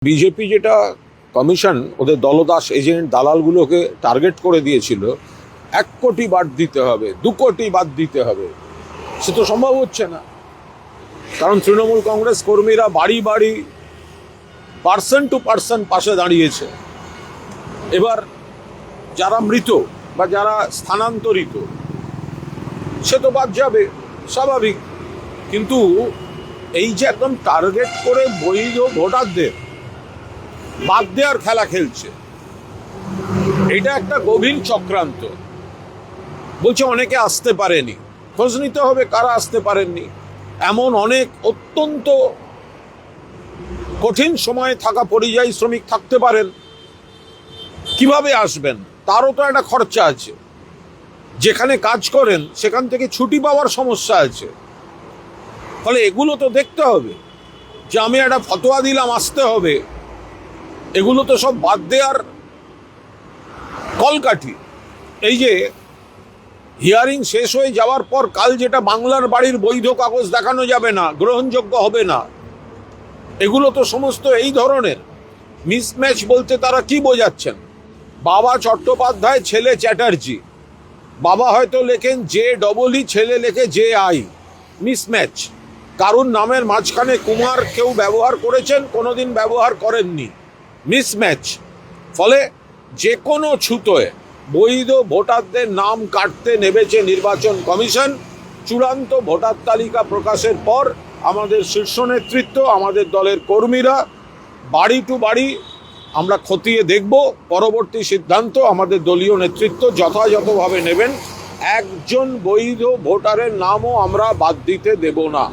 BJP যেটা commission ওদের দলদাস agent দালালগুলোকে target করে দিয়েছিল 1 কোটি বাদ দিতে হবে, 2 কোটি বাদ দিতে হবে, সে তো সম্ভব হচ্ছে না। কারণ তৃণমূল কংগ্রেস কর্মীরা বাড়ি বাড়ি পার্সন টু পার্সন পাশে দাঁড়িয়েছে। এবার যারা মৃত বা যারা স্থানান্তরিত সে তো বাদ যাবে, স্বাভাবিক। কিন্তু এই যে একদম টার্গেট করে বৈধ ভোটারদের বাদ দেওয়ার খেলা খেলছে, এটা একটা গভীর চক্রান্ত। বলছে অনেকে আসতে পারেনি, খোঁজ নিতে হবে কারা আসতে পারেননি। এমন অনেক অত্যন্ত কঠিন সময়ে থাকা পরিযায়ী শ্রমিক থাকতে পারেন, কিভাবে আসবেন তারও তো একটা খরচা আছে। যেখানে কাজ করেন সেখান থেকে ছুটি পাওয়ার সমস্যা আছে। ফলে এগুলো তো দেখতে হবে যে আমি একটা ফতোয়া দিলাম আসতে হবে, এগুলো তো সব বাদ দেওয়ার কলকাঠি। এই যে হিয়ারিং শেষ হয়ে যাওয়ার পর কাল যেটা বাংলার বাড়ির বৈধ কাগজ দেখানো যাবে না, গ্রহণযোগ্য হবে না, এগুলো তো সমস্ত এই ধরনের মিসম্যাচ। বলতে তারা কি বোঝাচ্ছেন? বাবা চট্টোপাধ্যায়, ছেলে চ্যাটার্জি। বাবা হয়তো লেখেন JEE, ছেলে লেখে JI। মিসম্যাচ। কারুর নামের মাঝখানে কুমার কেউ ব্যবহার করেছেন, কোনোদিন ব্যবহার করেননি। মিসম্যাচ। ফলে যে কোনো ছুতোয় বৈধ ভোটারদের নাম কাটতে নেমেছে নির্বাচন কমিশন। চূড়ান্ত ভোটার তালিকা প্রকাশের পর আমাদের শীর্ষ নেতৃত্ব, আমাদের দলের কর্মীরা বাড়ি টু বাড়ি আমরা খতিয়ে দেখব। পরবর্তী সিদ্ধান্ত আমাদের দলীয় নেতৃত্ব যথাযথভাবে নেবেন। একজন বৈধ ভোটারের নামও আমরা বাদ দিতে দেব না।